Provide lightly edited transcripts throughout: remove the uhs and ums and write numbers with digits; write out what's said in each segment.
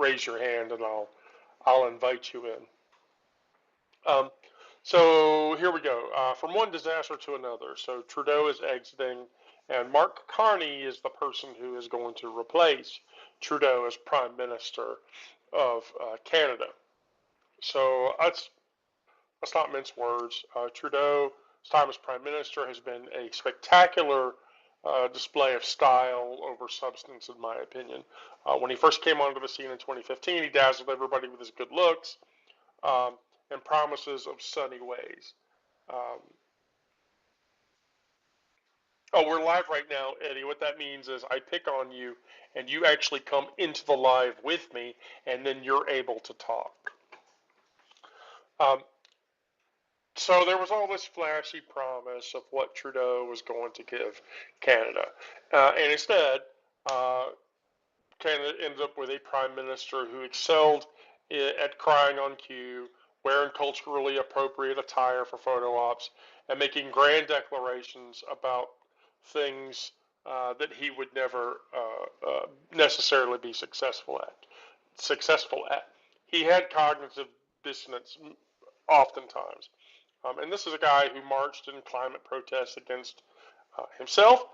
raise your hand and I'll invite you in. So here we go. From one disaster to another. So Trudeau is exiting, and Mark Carney is the person who is going to replace Trudeau as Prime Minister of Canada. So let's not mince words. Trudeau's time as Prime Minister has been a spectacular display of style over substance, in my opinion. When he first came onto the scene in 2015, he dazzled everybody with his good looks. And promises of sunny ways. Oh, we're live right now, Eddie. What that means is I pick on you, and you actually come into the live with me, and then you're able to talk. So there was all this flashy promise of what Trudeau was going to give Canada. And instead, Canada ended up with a prime minister who excelled at crying on cue, wearing culturally appropriate attire for photo ops, and making grand declarations about things that he would never necessarily be successful at. He had cognitive dissonance oftentimes. And this is a guy who marched in climate protests against himself.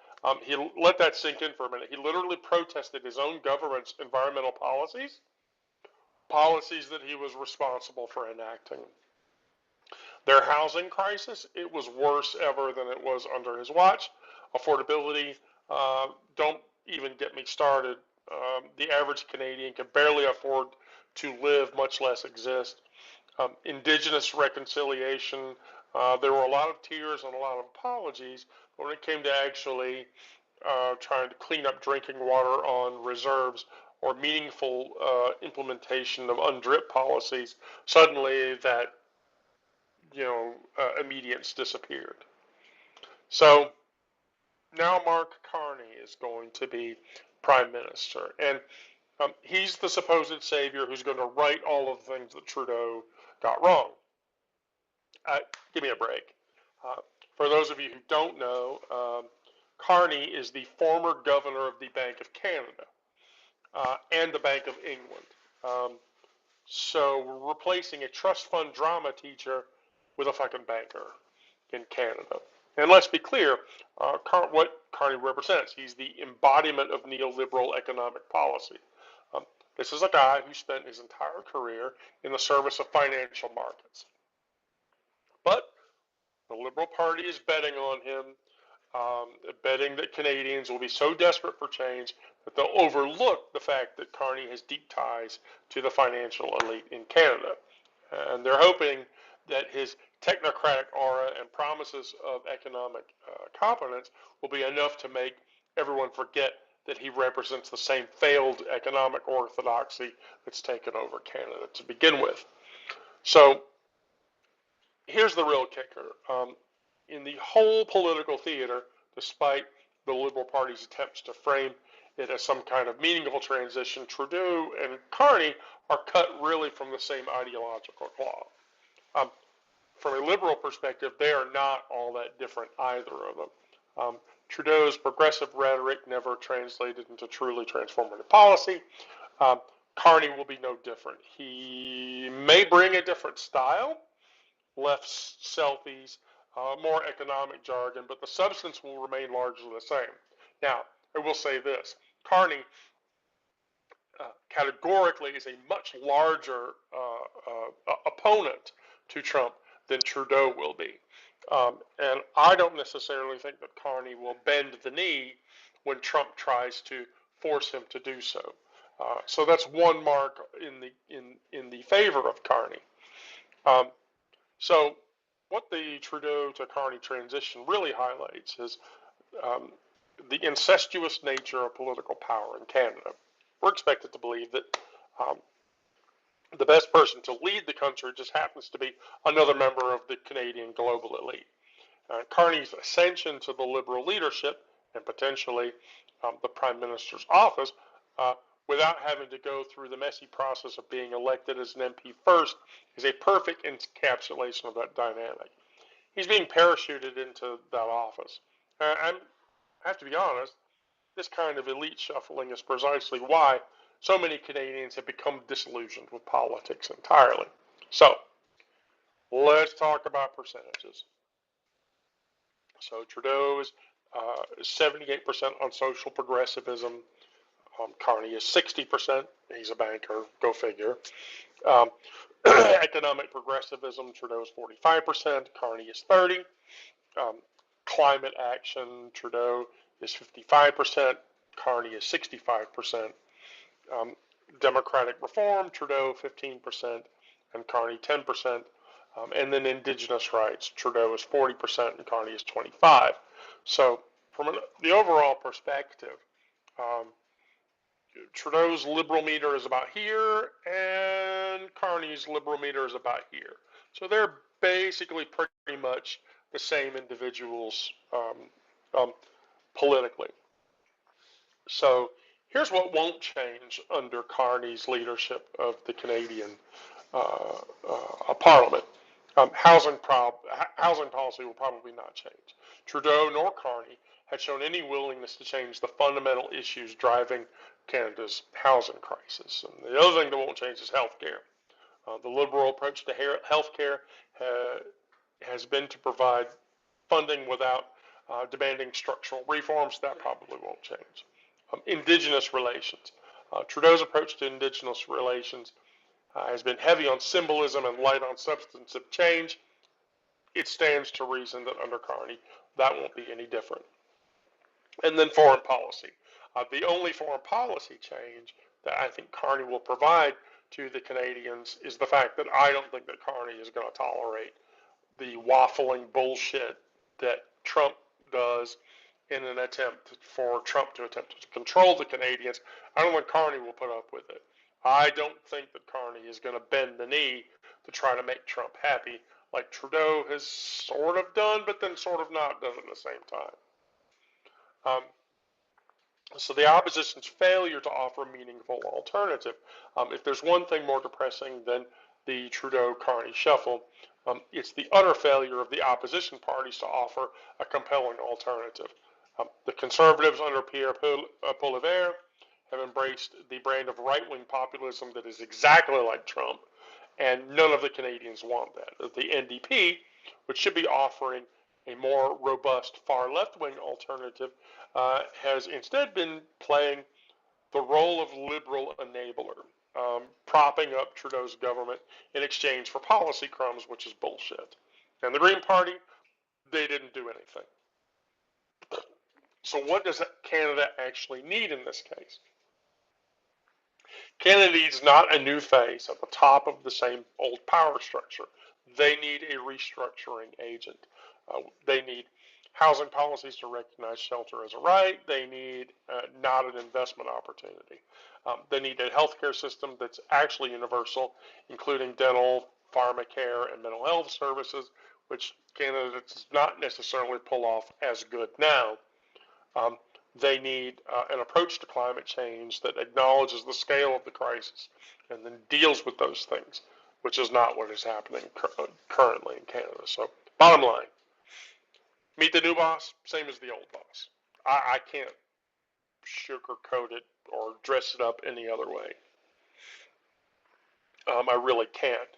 He let that sink in for a minute. He literally protested his own government's environmental policies that he was responsible for enacting. Their housing crisis, it was worse ever than it was under his watch. Affordability, don't even get me started. The average Canadian can barely afford to live, much less exist. Indigenous reconciliation, there were a lot of tears and a lot of apologies, but when it came to actually trying to clean up drinking water on reserves or meaningful implementation of UNDRIP policies, suddenly that immediance disappeared. So now Mark Carney is going to be Prime Minister, and he's the supposed savior who's going to right all of the things that Trudeau got wrong. Give me a break. For those of you who don't know, Carney is the former governor of the Bank of Canada and the Bank of England. So we're replacing a trust fund drama teacher with a fucking banker in Canada. And let's be clear, what Carney represents. He's the embodiment of neoliberal economic policy. This is a guy who spent his entire career in the service of financial markets. But the Liberal Party is betting on him, betting that Canadians will be so desperate for change that they'll overlook the fact that Carney has deep ties to the financial elite in Canada. And they're hoping that his technocratic aura and promises of economic competence will be enough to make everyone forget that he represents the same failed economic orthodoxy that's taken over Canada to begin with. So here's the real kicker. In the whole political theater, despite the Liberal Party's attempts to frame it as some kind of meaningful transition, Trudeau and Carney are cut really from the same ideological cloth. From a Liberal perspective, they are not all that different, either of them. Trudeau's progressive rhetoric never translated into truly transformative policy. Carney will be no different. He may bring a different style, less selfies, more economic jargon, but the substance will remain largely the same. Now, I will say this. Carney categorically is a much larger opponent to Trump than Trudeau will be. And I don't necessarily think that Carney will bend the knee when Trump tries to force him to do so. So that's one mark in the favor of Carney. So what the Trudeau to Carney transition really highlights is the incestuous nature of political power in Canada. We're expected to believe that the best person to lead the country just happens to be another member of the Canadian global elite. Carney's ascension to the Liberal leadership and potentially the Prime Minister's office without having to go through the messy process of being elected as an MP first is a perfect encapsulation of that dynamic. He's being parachuted into that office. I have to be honest, this kind of elite shuffling is precisely why so many Canadians have become disillusioned with politics entirely. So let's talk about percentages. So Trudeau is 78% on social progressivism. Carney is 60%. He's a banker. Go figure. Um, economic progressivism. Trudeau is 45%. Carney is 30%. Um, climate action. Trudeau is 55%. Carney is 65%. Um, Democratic reform. Trudeau 15%, and Carney 10%. And then indigenous rights, Trudeau is 40% and Carney is 25%. So from the overall perspective, um, Trudeau's liberal meter is about here, and Carney's liberal meter is about here. So they're basically pretty much the same individuals um, politically. So here's what won't change under Carney's leadership of the Canadian Parliament. Housing policy will probably not change. Trudeau nor Carney had shown any willingness to change the fundamental issues driving Canada's housing crisis. And the other thing that won't change is health care. The Liberal approach to health care has been to provide funding without demanding structural reforms. That probably won't change. Indigenous relations. Trudeau's approach to Indigenous relations has been heavy on symbolism and light on substantive change. It stands to reason that under Carney, that won't be any different. And then foreign policy. The only foreign policy change that I think Carney will provide to the Canadians is the fact that I don't think that Carney is going to tolerate the waffling bullshit that Trump does in an attempt for Trump to attempt to control the Canadians. I don't think Carney will put up with it. I don't think that Carney is going to bend the knee to try to make Trump happy like Trudeau has sort of done, but then sort of not done at the same time. Um, so the opposition's failure to offer a meaningful alternative. If there's one thing more depressing than the Trudeau-Carney shuffle, it's the utter failure of the opposition parties to offer a compelling alternative. The Conservatives under Pierre Poilievre have embraced the brand of right-wing populism that is exactly like Trump, and none of the Canadians want that. The NDP, which should be offering a more robust far left-wing alternative, has instead been playing the role of liberal enabler, propping up Trudeau's government in exchange for policy crumbs, which is bullshit. And the Green Party, they didn't do anything. So what does Canada actually need in this case? Canada needs not a new face at the top of the same old power structure. They need a restructuring agent. They need housing policies to recognize shelter as a right. They need not an investment opportunity. They need a healthcare system that's actually universal, including dental, pharmacare, and mental health services, which Canada does not necessarily pull off as good now. They need an approach to climate change that acknowledges the scale of the crisis and then deals with those things, which is not what is happening currently in Canada. So, bottom line, meet the new boss, same as the old boss. I can't sugarcoat it or dress it up any other way. I really can't.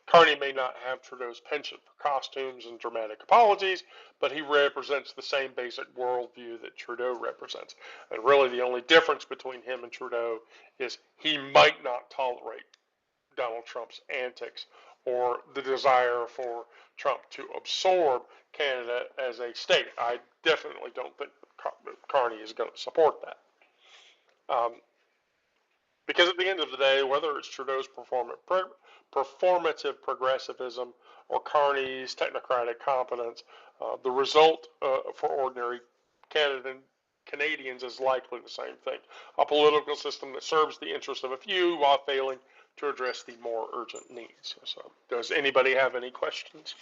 Carney may not have Trudeau's penchant for costumes and dramatic apologies, but he represents the same basic worldview that Trudeau represents. And really, the only difference between him and Trudeau is he might not tolerate Donald Trump's antics or the desire for Trump to absorb Canada as a state. I definitely don't think Carney is going to support that. Because at the end of the day, whether it's Trudeau's performative progressivism or Carney's technocratic competence, the result for ordinary Canadians is likely the same thing. A political system that serves the interests of a few while failing to address the more urgent needs. So, does anybody have any questions?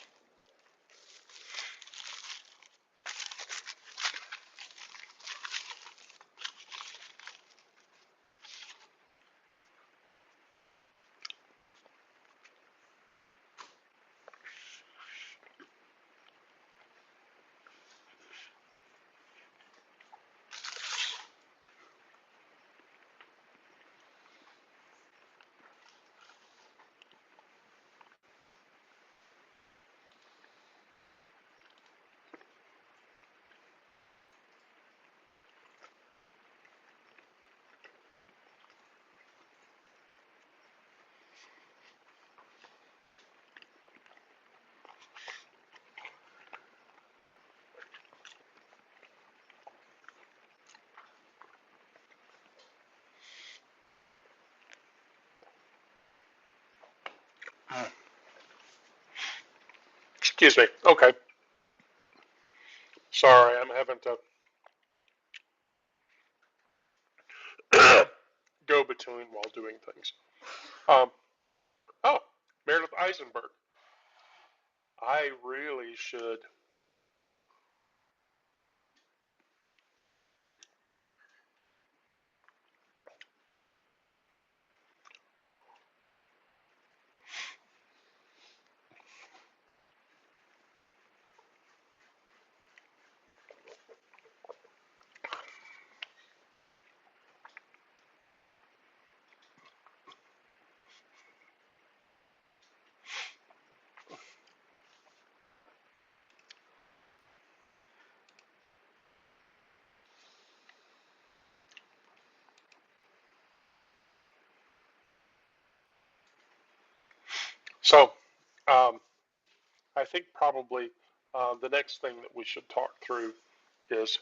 Excuse me. Okay. Sorry, I'm having to go between while doing things. Um, oh, Meredith Eisenberg. I really should. So, um, I think probably the next thing that we should talk through is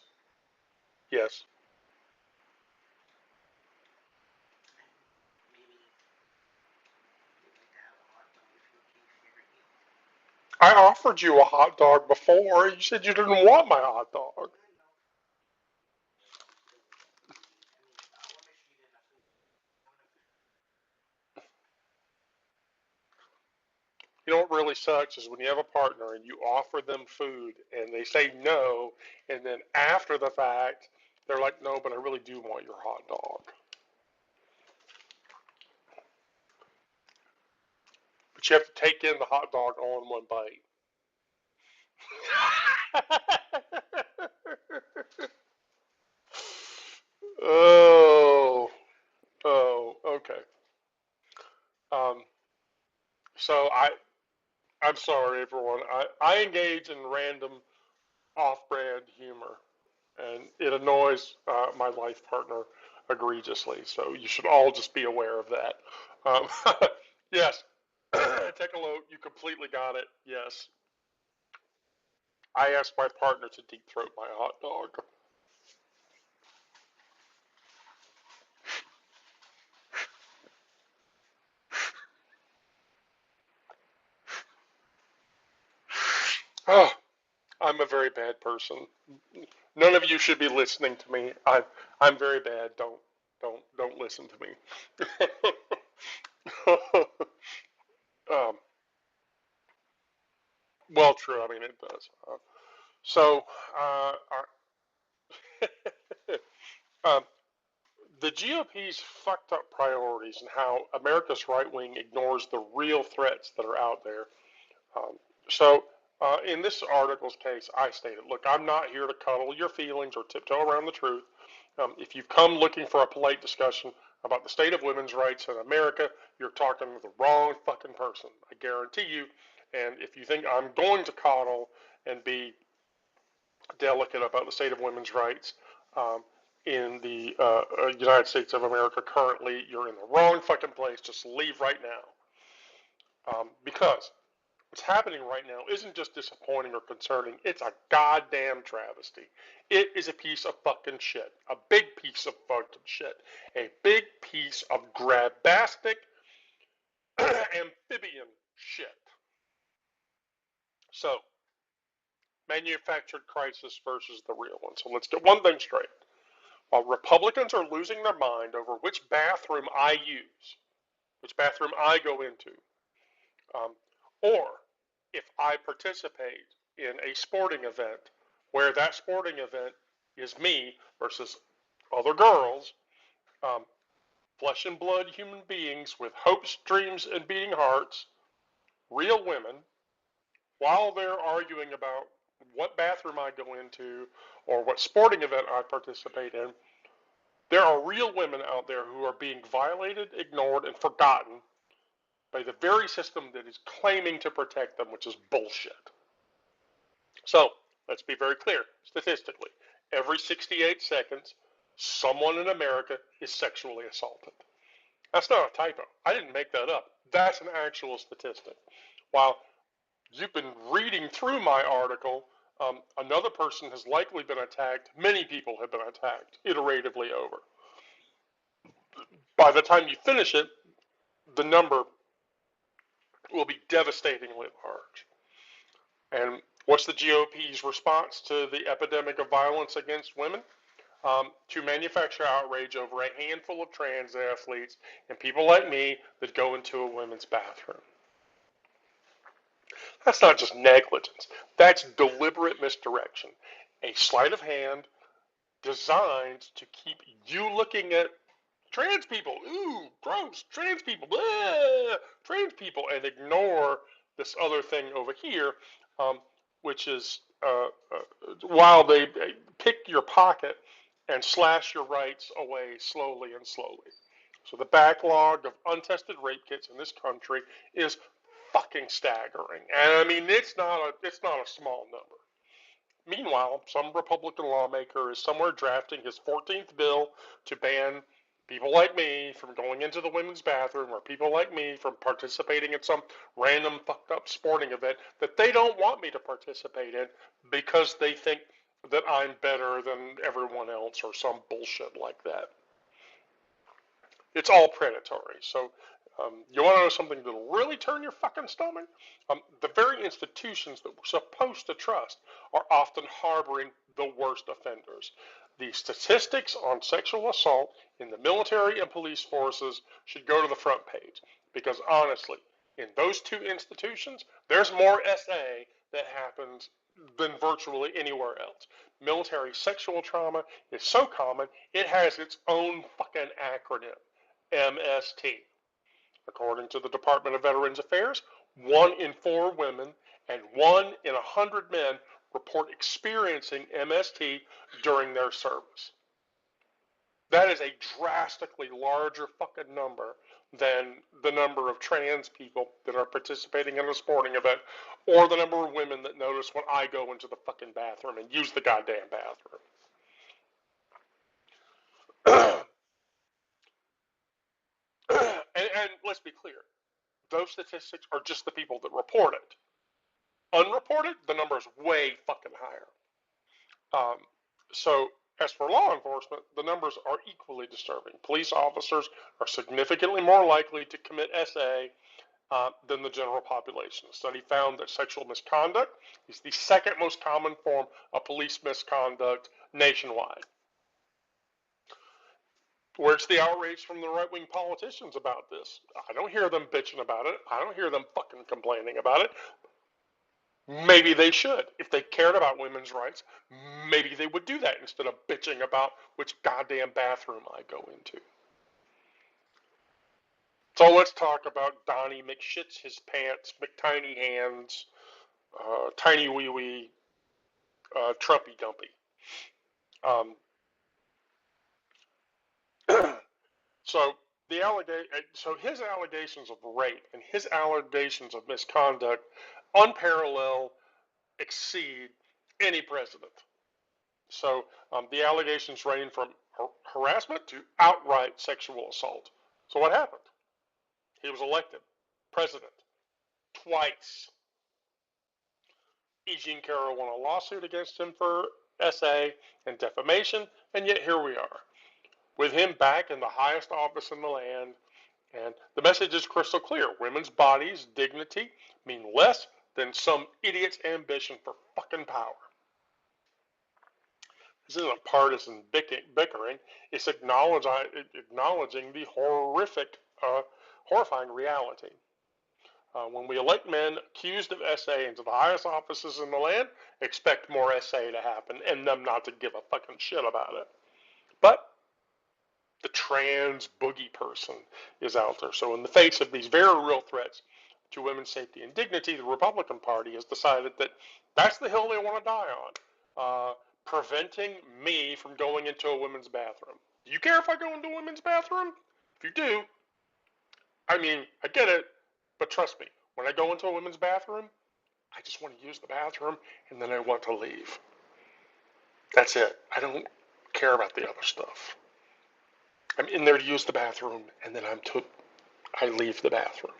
yes. I offered you a hot dog before. You said you didn't want my hot dog. You know what really sucks is when you have a partner and you offer them food and they say no, and then after the fact, they're like, no, but I really do want your hot dog. But you have to take in the hot dog all in one bite. Oh, oh, okay. Um, so I'm sorry, everyone. I engage in random off-brand humor, and it annoys my life partner egregiously. So you should all just be aware of that. Yes, Tecalo, you completely got it. Yes, I asked my partner to deep throat my hot dog. Oh, I'm a very bad person. None of you should be listening to me. I'm very bad. Don't listen to me. um, well, true. I mean, it does. So, um, the GOP's fucked up priorities and how America's right wing ignores the real threats that are out there. Um, so, in this article's case, I stated, look, I'm not here to cuddle your feelings or tiptoe around the truth. If you've come looking for a polite discussion about the state of women's rights in America, you're talking to the wrong fucking person. I guarantee you. And if you think I'm going to coddle and be delicate about the state of women's rights um, in the United States of America currently, you're in the wrong fucking place. Just leave right now. Because what's happening right now isn't just disappointing or concerning, it's a goddamn travesty. It is a piece of fucking shit. A big piece of fucking shit. A big piece of grabastic amphibian shit. So, manufactured crisis versus the real one. So let's get one thing straight. While Republicans are losing their mind over which bathroom I use, which bathroom I go into, um, or if I participate in a sporting event where that sporting event is me versus other girls, um, flesh and blood human beings with hopes, dreams, and beating hearts, real women, while they're arguing about what bathroom I go into or what sporting event I participate in, there are real women out there who are being violated, ignored, and forgotten by the very system that is claiming to protect them, which is bullshit. So let's be very clear statistically. Every 68 seconds, someone in America is sexually assaulted. That's not a typo. I didn't make that up. That's an actual statistic. While you've been reading through my article, another person has likely been attacked. Many people have been attacked iteratively over. By the time you finish it, the number will be devastatingly large. And what's the GOP's response to the epidemic of violence against women? To manufacture outrage over a handful of trans athletes and people like me that go into a women's bathroom. That's not just negligence. That's deliberate misdirection. A sleight of hand designed to keep you looking at trans people, ooh, gross, trans people, blah, trans people, and ignore this other thing over here, um, which is while they pick your pocket and slash your rights away slowly and slowly. So the backlog of untested rape kits in this country is fucking staggering, and I mean it's not a small number. Meanwhile, some Republican lawmaker is somewhere drafting his 14th bill to ban people like me from going into the women's bathroom or people like me from participating in some random fucked up sporting event that they don't want me to participate in because they think that I'm better than everyone else or some bullshit like that. It's all predatory. So you want to know something that'll really turn your fucking stomach? The very institutions that we're supposed to trust are often harboring the worst offenders. The statistics on sexual assault in the military and police forces should go to the front page because honestly, in those two institutions, there's more SA that happens than virtually anywhere else. Military sexual trauma is so common, it has its own fucking acronym. MST. According to the Department of Veterans Affairs, 1 in 4 women and 1 in 100 men report experiencing MST during their service. That is a drastically larger fucking number than the number of trans people that are participating in a sporting event or the number of women that notice when I go into the fucking bathroom and use the goddamn bathroom. And let's be clear, those statistics are just the people that report it. Unreported, the number is way fucking higher. So as for law enforcement, the numbers are equally disturbing. Police officers are significantly more likely to commit SA than the general population. The study found that sexual misconduct is the second most common form of police misconduct nationwide. Where's the outrage from the right-wing politicians about this? I don't hear them bitching about it. I don't hear them fucking complaining about it. Maybe they should. If they cared about women's rights, maybe they would do that instead of bitching about which goddamn bathroom I go into. So let's talk about Donnie McShits his pants, McTiny hands, tiny wee wee, Trumpy dumpy. So so his allegations of rape and his allegations of misconduct unparalleled exceed any president. So the allegations range from harassment to outright sexual assault. So what happened? He was elected president twice. E. Jean Carroll won a lawsuit against him for SA and defamation, and yet here we are, with him back in the highest office in the land. And the message is crystal clear. Women's bodies, dignity, mean less than some idiot's ambition for fucking power. This isn't partisan bickering. It's acknowledging the horrifying reality. When we elect men accused of SA into the highest offices in the land, expect more SA to happen and them not to give a fucking shit about it. But the trans boogie person is out there. So in the face of these very real threats to women's safety and dignity, the Republican Party has decided that that's the hill they want to die on. Preventing me from going into a women's bathroom. Do you care if I go into a women's bathroom? If you do, I mean, I get it, but trust me, when I go into a women's bathroom, I just want to use the bathroom and then I want to leave. That's it. I don't care about the other stuff. I'm in there to use the bathroom and then I leave the bathroom.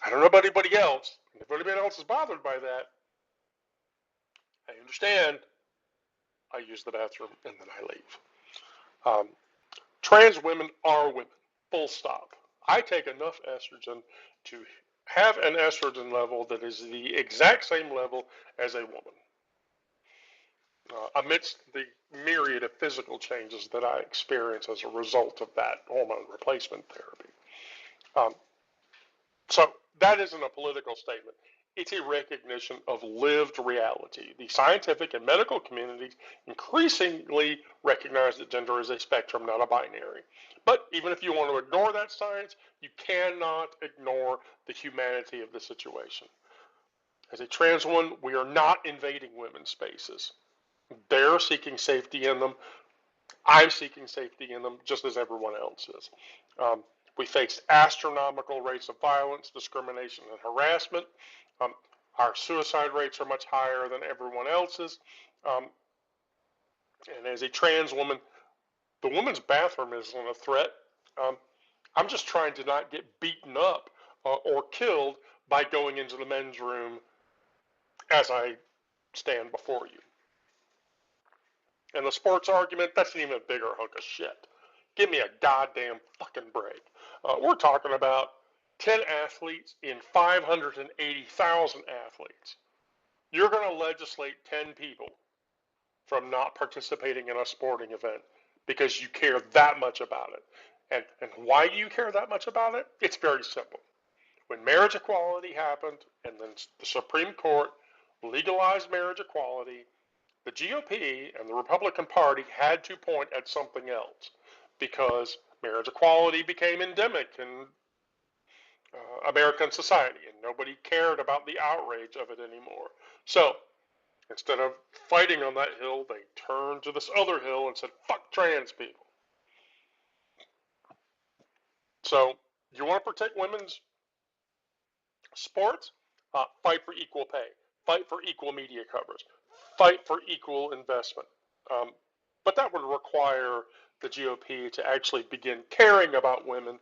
I don't know about anybody else. If anybody else is bothered by that, I understand. I use the bathroom and then I leave. Trans women are women, full stop. I take enough estrogen to have an estrogen level that is the exact same level as a woman, amidst the myriad of physical changes that I experience as a result of that hormone replacement therapy. Um, so that isn't a political statement. It's a recognition of lived reality. The scientific and medical communities increasingly recognize that gender is a spectrum, not a binary. But even if you want to ignore that science, you cannot ignore the humanity of the situation. As a trans woman, we are not invading women's spaces. They're seeking safety in them. I'm seeking safety in them, just as everyone else is. Um, we face astronomical rates of violence, discrimination, and harassment. Um, our suicide rates are much higher than everyone else's. Um, and as a trans woman, the woman's bathroom isn't a threat. Um, I'm just trying to not get beaten up or killed by going into the men's room as I stand before you. And the sports argument, that's an even bigger hunk of shit. Give me a goddamn fucking break. We're talking about 10 athletes in 580,000 athletes. You're going to legislate 10 people from not participating in a sporting event because you care that much about it. And why do you care that much about it? It's very simple. When marriage equality happened and then the Supreme Court legalized marriage equality, the GOP and the Republican Party had to point at something else because marriage equality became endemic in American society and nobody cared about the outrage of it anymore. So instead of fighting on that hill, they turned to this other hill and said, fuck trans people. So you want to protect women's sports? Fight for equal pay, fight for equal media coverage, fight for equal investment. Um, but that would require the GOP to actually begin caring about women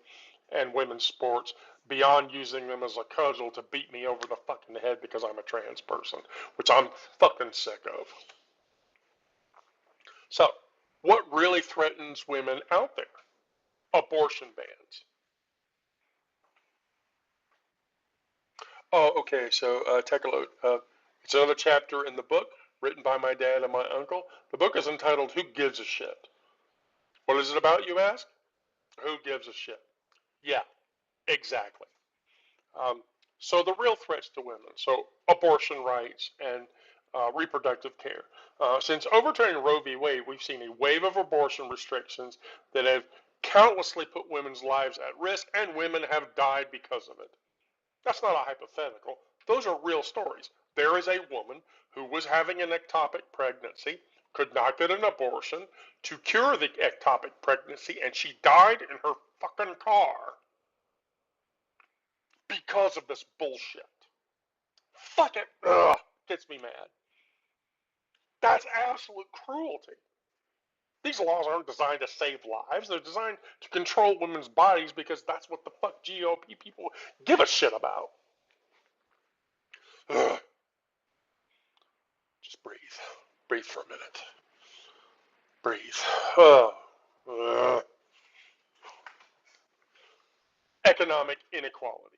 and women's sports beyond using them as a cudgel to beat me over the fucking head because I'm a trans person, which I'm fucking sick of. So, what really threatens women out there? Abortion bans. Oh, okay. So take a look. It's another chapter in the book written by my dad and my uncle. The book is entitled "Who Gives a Shit." What is it about, you ask? Who gives a shit? Yeah, exactly. Um, so the real threats to women, so abortion rights and reproductive care. Since overturning Roe v. Wade, we've seen a wave of abortion restrictions that have countlessly put women's lives at risk, and women have died because of it. That's not a hypothetical. Those are real stories. There is a woman who was having an ectopic pregnancy, could not get an abortion to cure the ectopic pregnancy, and she died in her fucking car because of this bullshit. Fuck it. Ugh, gets me mad. That's absolute cruelty. These laws aren't designed to save lives. They're designed to control women's bodies because that's what the fuck GOP people give a shit about. Ugh. Just breathe. Breathe for a minute. Breathe. Economic inequality.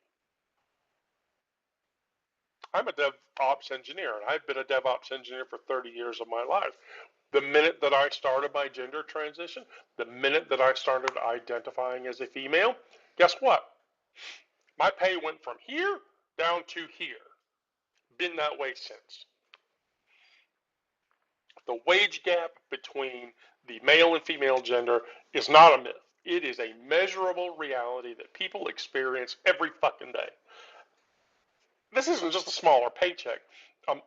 I'm a DevOps engineer, and I've been a DevOps engineer for 30 years of my life. The minute that I started my gender transition, the minute that I started identifying as a female, guess what? My pay went from here down to here. Been that way since. The wage gap between the male and female gender is not a myth. It is a measurable reality that people experience every fucking day. This isn't just a smaller paycheck. Um,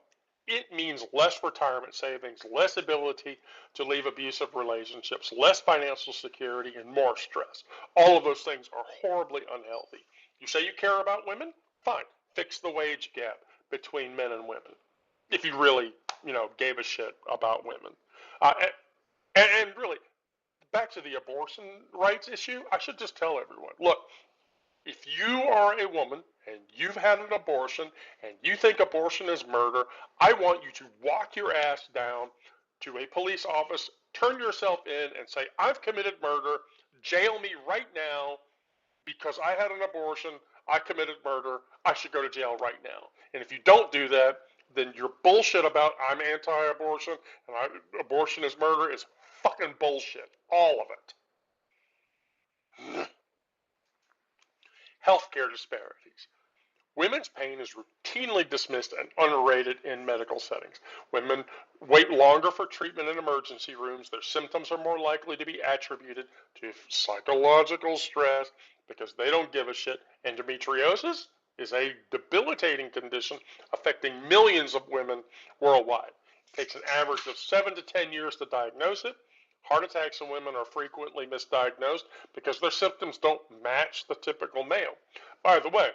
it means less retirement savings, less ability to leave abusive relationships, less financial security, and more stress. All of those things are horribly unhealthy. You say you care about women? Fine. Fix the wage gap between men and women. If you really, gave a shit about women. Uh, and really, back to the abortion rights issue, I should just tell everyone, look, if you are a woman and you've had an abortion and you think abortion is murder, I want you to walk your ass down to a police office, turn yourself in, and say, I've committed murder, jail me right now, because I had an abortion, I committed murder, I should go to jail right now. And if you don't do that, then your bullshit about I'm anti-abortion and abortion is murder is fucking bullshit. All of it. Healthcare disparities. Women's pain is routinely dismissed and underrated in medical settings. Women wait longer for treatment in emergency rooms. Their symptoms are more likely to be attributed to psychological stress because they don't give a shit. Endometriosis is a debilitating condition affecting millions of women worldwide. It takes an average of 7 to 10 years to diagnose it. Heart attacks in women are frequently misdiagnosed because their symptoms don't match the typical male. By the way,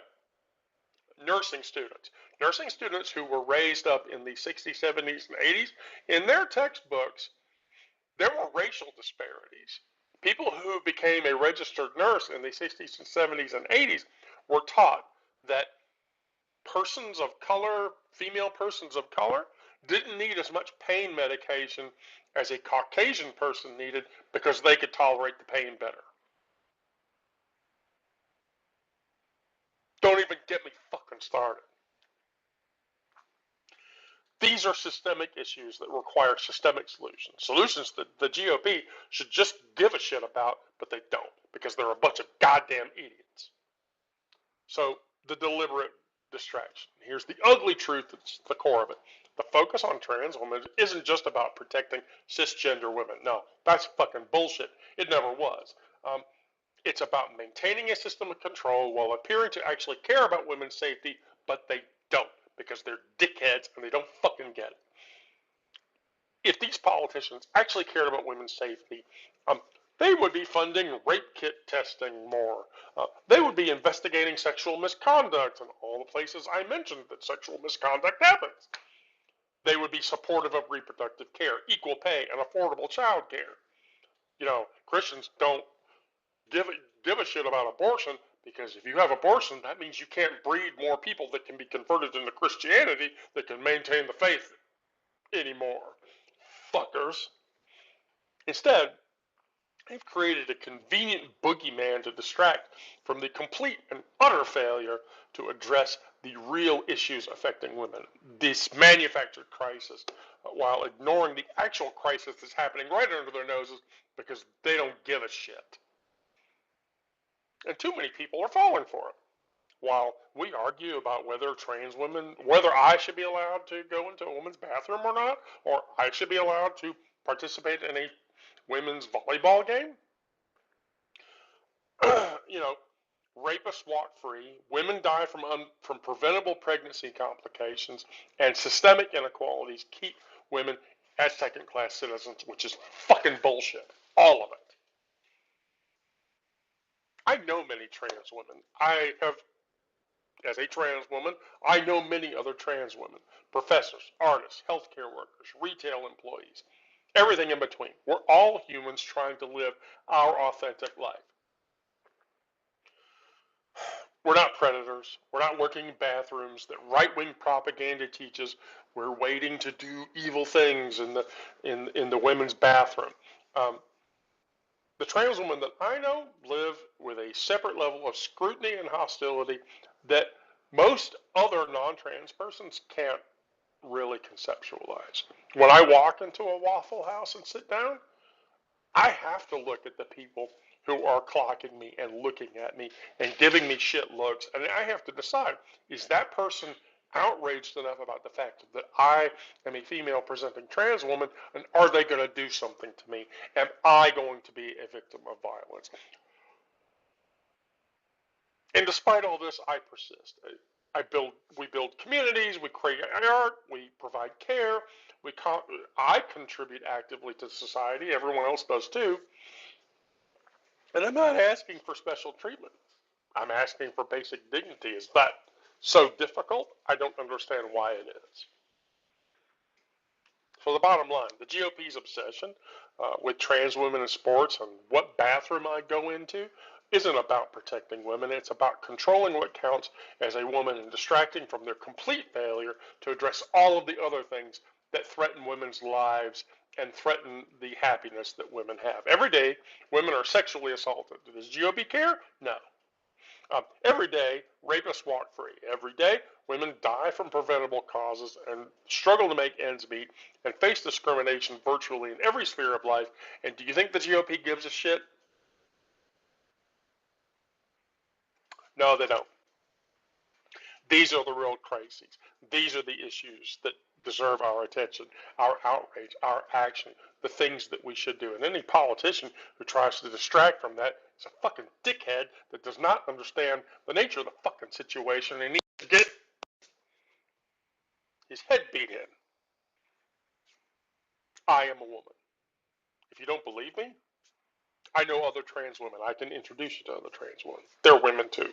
nursing students who were raised up in the 60s, 70s, and 80s, in their textbooks, there were racial disparities. People who became a registered nurse in the 60s and 70s and 80s were taught that persons of color, female persons of color, didn't need as much pain medication as a Caucasian person needed because they could tolerate the pain better. Don't even get me fucking started. These are systemic issues that require systemic solutions. Solutions that the GOP should just give a shit about, but they don't because they're a bunch of goddamn idiots. So the deliberate distraction. Here's the ugly truth that's the core of it. The focus on trans women isn't just about protecting cisgender women. No, that's fucking bullshit. It never was. It's about maintaining a system of control while appearing to actually care about women's safety, but they don't because they're dickheads and they don't fucking get it. If these politicians actually cared about women's safety, they would be funding rape kit testing more. They would be investigating sexual misconduct in all the places I mentioned that sexual misconduct happens. They would be supportive of reproductive care, equal pay, and affordable child care. You know, Christians don't give a shit about abortion because if you have abortion, that means you can't breed more people that can be converted into Christianity that can maintain the faith anymore. Fuckers. Instead, they've created a convenient boogeyman to distract from the complete and utter failure to address the real issues affecting women, this manufactured crisis, while ignoring the actual crisis that's happening right under their noses because they don't give a shit. And too many people are falling for it. While we argue about whether trans women, whether I should be allowed to go into a woman's bathroom or not, or I should be allowed to participate in a women's volleyball game, you know, rapists walk free, women die from preventable pregnancy complications, and systemic inequalities keep women as second-class citizens, which is fucking bullshit. All of it. I know many trans women. I have, as a trans woman, I know many other trans women, professors, artists, healthcare workers, retail employees, everything in between. We're all humans trying to live our authentic life. We're not predators. We're not working in bathrooms that right-wing propaganda teaches. We're waiting to do evil things in the women's bathroom. The trans women that I know live with a separate level of scrutiny and hostility that most other non-trans persons can't really conceptualize. When I walk into a Waffle House and sit down, I have to look at the people who are clocking me and looking at me and giving me shit looks. And I have to decide, is that person outraged enough about the fact that I am a female presenting trans woman, and are they going to do something to me? Am I going to be a victim of violence? And despite all this, I persist. We build communities, we create art, we provide care, I contribute actively to society, everyone else does too. And I'm not asking for special treatment. I'm asking for basic dignity. Is that so difficult? I don't understand why it is. So the bottom line, the GOP's obsession with trans women in sports and what bathroom I go into isn't about protecting women. It's about controlling what counts as a woman and distracting from their complete failure to address all of the other things that threaten women's lives and threaten the happiness that women have. Every day, women are sexually assaulted. Does GOP care? No. Every day, rapists walk free. Every day, women die from preventable causes and struggle to make ends meet and face discrimination virtually in every sphere of life. And do you think the GOP gives a shit? No, they don't. These are the real crises. These are the issues that deserve our attention, our outrage, our action, the things that we should do. And any politician who tries to distract from that is a fucking dickhead that does not understand the nature of the fucking situation and needs to get his head beat in. I am a woman. If you don't believe me, I know other trans women. I can introduce you to other trans women. They're women too.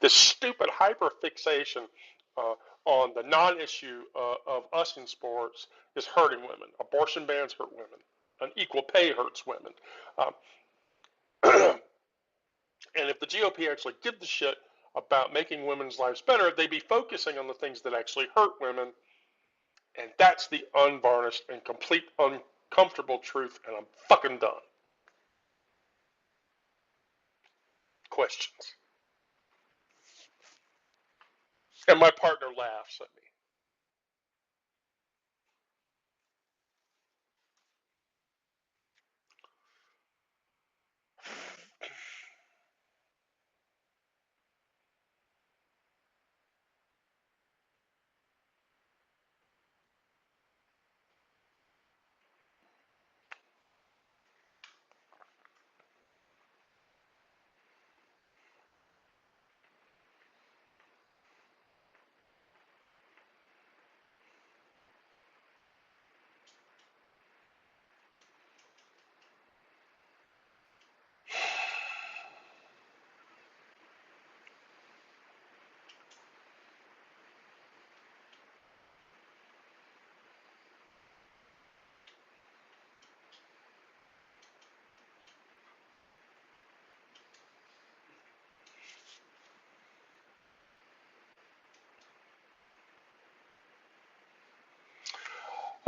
This stupid hyperfixation on the non-issue of us in sports is hurting women. Abortion bans hurt women. Unequal pay hurts women. Um, and if the GOP actually give the shit about making women's lives better, they'd be focusing on the things that actually hurt women. And that's the unvarnished and complete uncomfortable truth. And I'm fucking done. Questions? And my partner laughs at me.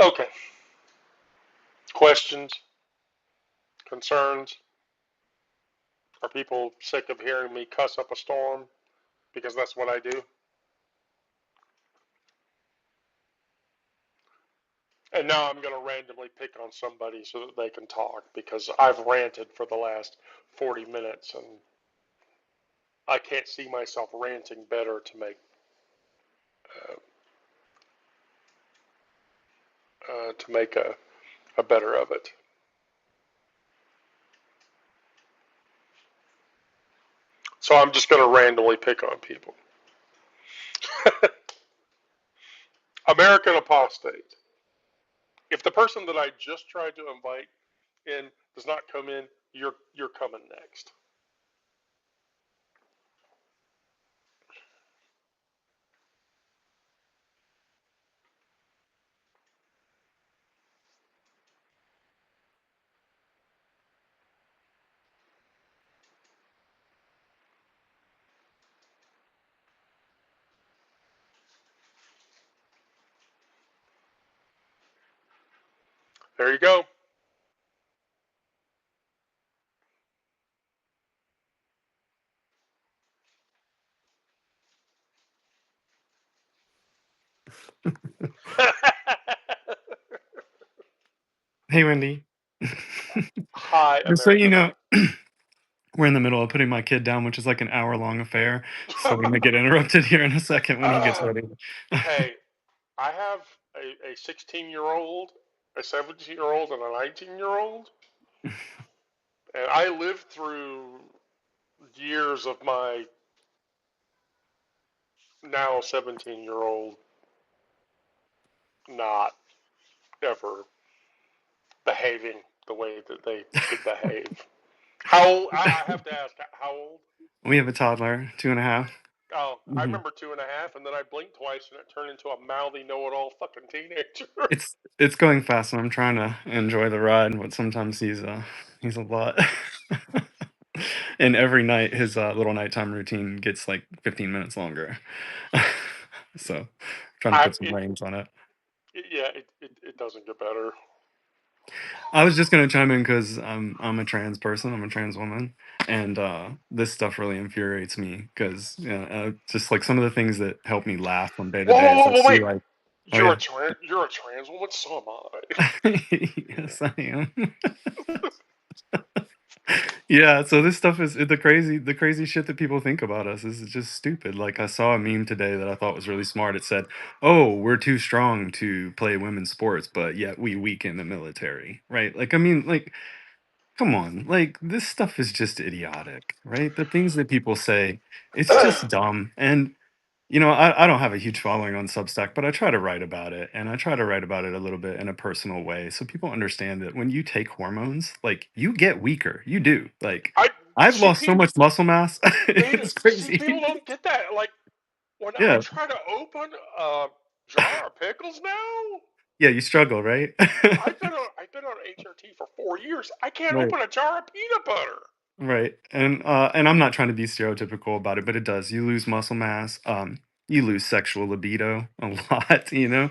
Okay. Questions? Concerns? Are people sick of hearing me cuss up a storm? Because that's what I do. And now I'm going to randomly pick on somebody so that they can talk because I've ranted for the last 40 minutes and I can't see myself ranting better to make a better of it. So I'm just going to randomly pick on people. American apostate. If the person that I just tried to invite in does not come in, you're coming next. There you go. Hey, Wendy. Hi, Just so you America. know, we're in the middle of putting my kid down, which is like an hour-long affair. So we may get interrupted here in a second when he gets ready. Hey, I have a 16-year-old, a 17-year-old, and a 19-year-old, and I lived through years of my now 17-year-old not ever behaving the way that they should behave. How I have to ask, how old? We have a toddler, 2.5. Oh, I Mhm. remember 2.5, and then I blinked twice, and it turned into a mouthy, know-it-all fucking teenager. It's going fast, and I'm trying to enjoy the ride, but sometimes he's a lot. And every night, his little nighttime routine gets like 15 minutes longer. So trying to I put some it, reins on it. yeah, it doesn't get better. I was just gonna chime in because I'm a trans person. I'm a trans woman. And this stuff really infuriates me because just like some of the things that help me laugh from day to Whoa, day whoa, is whoa, I whoa, see wait! like, oh You're yeah. a you're a trans woman. So am I. Yes, I am. Yeah, so this stuff is the crazy shit that people think about us is just stupid. Like I saw a meme today that I thought was really smart. It said, "Oh, we're too strong to play women's sports, but yet we weaken the military." Right? Like I mean, like come on. Like this stuff is just idiotic, right? The things that people say, it's just dumb. And I don't have a huge following on Substack, but I try to write about it, and I try to write about it a little bit in a personal way so people understand that when you take hormones, like, you get weaker. You do. Like, I I've see lost so people. much muscle mass. They It's see crazy. people don't get that. Like when I Yeah. try to open a jar of pickles now, Yeah, you struggle, right? I've been on HRT for 4 years. I can't Right. open a jar of peanut butter. Right. And I'm not trying to be stereotypical about it, but it does. You lose muscle mass, you lose sexual libido a lot, you know?